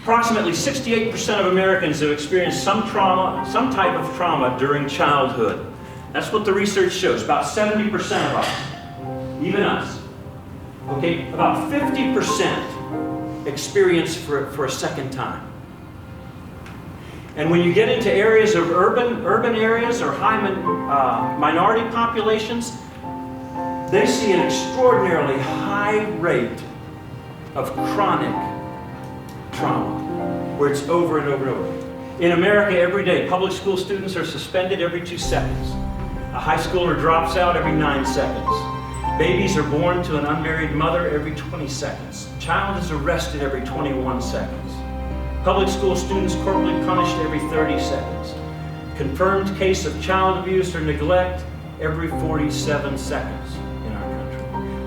Approximately 68% of Americans have experienced some type of trauma during childhood. That's what the research shows, about 70% of us, even us. Okay, about 50% experience for a second time. And when you get into areas of urban areas or high minority populations, they see an extraordinarily high rate of chronic trauma, where it's over and over and over. In America, every day, public school students are suspended every 2 seconds. A high schooler drops out every 9 seconds. Babies are born to an unmarried mother every 20 seconds. A child is arrested every 21 seconds. Public school students corporally punished every 30 seconds. Confirmed case of child abuse or neglect every 47 seconds in our country.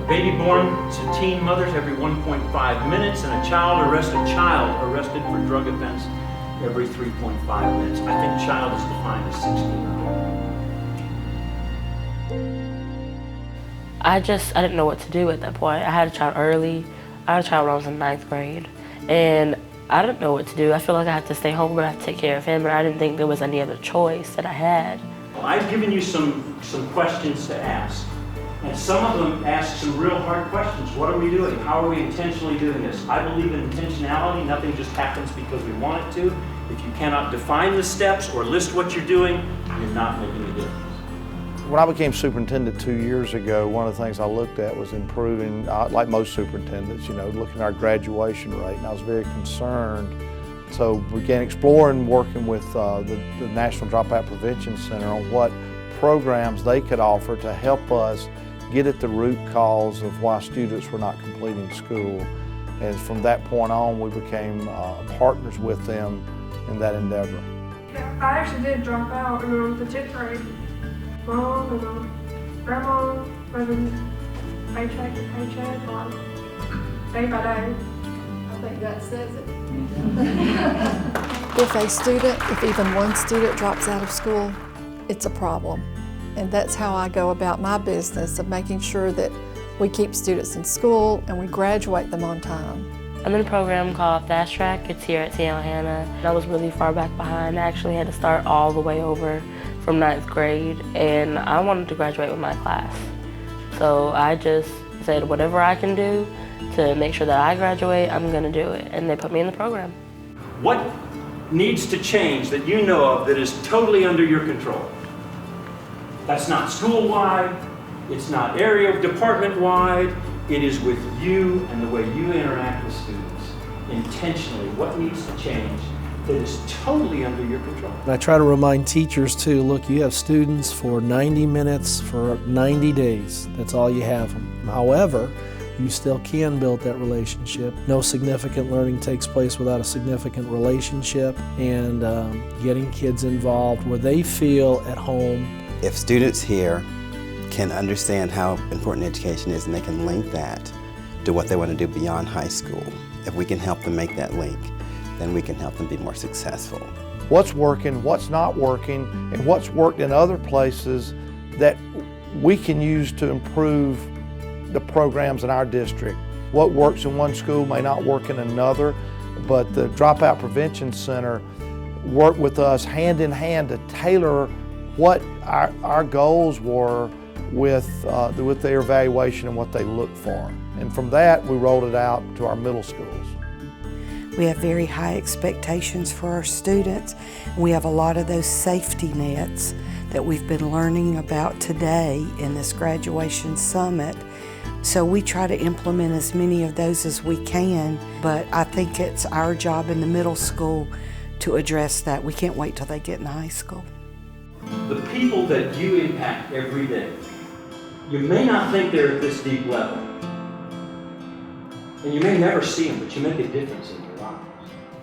A baby born to teen mothers every 1.5 minutes, and a child arrested for drug offense every 3.5 minutes. I think child is defined as 16. I didn't know what to do at that point. I had a child early. I had a child when I was in 9th grade. And I didn't know what to do. I feel like I had to stay home and I had to take care of him, but I didn't think there was any other choice that I had. Well, I've given you some questions to ask. And some of them ask some real hard questions. What are we doing? How are we intentionally doing this? I believe in intentionality. Nothing just happens because we want it to. If you cannot define the steps or list what you're doing, you're not making a difference. When I became superintendent 2 years ago, one of the things I looked at was improving, like most superintendents, looking at our graduation rate, and I was very concerned. So began exploring, working with the National Dropout Prevention Center on what programs they could offer to help us get at the root cause of why students were not completing school. And from that point on, we became partners with them in that endeavor. I actually did drop out in the 10th grade. Mom and grandma living paycheck to paycheck, day by day. I think that says it. If even one student drops out of school, it's a problem. And that's how I go about my business of making sure that we keep students in school and we graduate them on time. I'm in a program called Fast Track. It's here at T.L. Hanna. I was really far back behind. I actually had to start all the way over from 9th grade, and I wanted to graduate with my class. So I just said whatever I can do to make sure that I graduate, I'm gonna do it. And they put me in the program. What needs to change that you know of that is totally under your control? That's not school-wide, it's not area department-wide, it is with you and the way you interact with students. Intentionally, what needs to change that is totally under your control? I try to remind teachers too, look, you have students for 90 minutes for 90 days. That's all you have them. However, you still can build that relationship. No significant learning takes place without a significant relationship, and getting kids involved where they feel at home. If students here can understand how important education is and they can link that to what they want to do beyond high school, if we can help them make that link, then we can help them be more successful. What's working, what's not working, and what's worked in other places that we can use to improve the programs in our district. What works in one school may not work in another, but the Dropout Prevention Center worked with us hand in hand to tailor what our goals were with their evaluation and what they look for. And from that, we rolled it out to our middle schools. We have very high expectations for our students. We have a lot of those safety nets that we've been learning about today in this graduation summit. So we try to implement as many of those as we can, but I think it's our job in the middle school to address that. We can't wait till they get in high school. The people that you impact every day, you may not think they're at this deep level, and you may never see them, but you make a difference in their lives.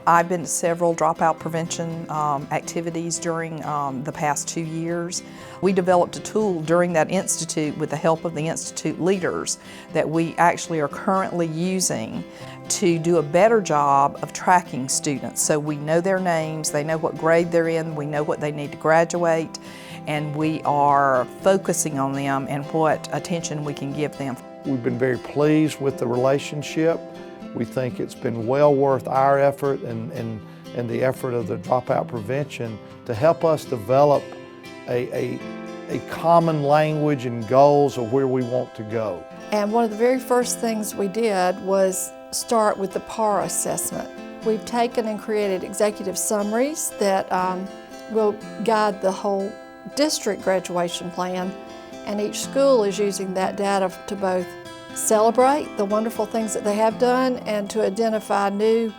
I've been to several dropout prevention activities during the past 2 years. We developed a tool during that institute with the help of the institute leaders that we actually are currently using to do a better job of tracking students. So we know their names, they know what grade they're in, we know what they need to graduate, and we are focusing on them and what attention we can give them. We've been very pleased with the relationship We think it's been well worth our effort and the effort of the dropout prevention to help us develop a common language and goals of where we want to go. And one of the very first things we did was start with the PAR assessment. We've taken and created executive summaries that will guide the whole district graduation plan, and each school is using that data to both celebrate the wonderful things that they have done and to identify new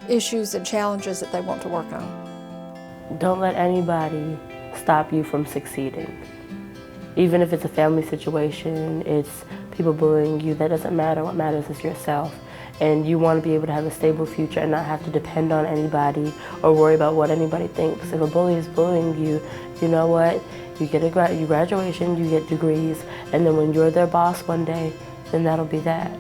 issues and challenges that they want to work on. Don't let anybody stop you from succeeding. Even if it's a family situation, it's people bullying you, that doesn't matter. What matters is yourself. And you want to be able to have a stable future and not have to depend on anybody or worry about what anybody thinks. If a bully is bullying you, you know what? You get graduation, you get degrees, and then when you're their boss one day, then that'll be that.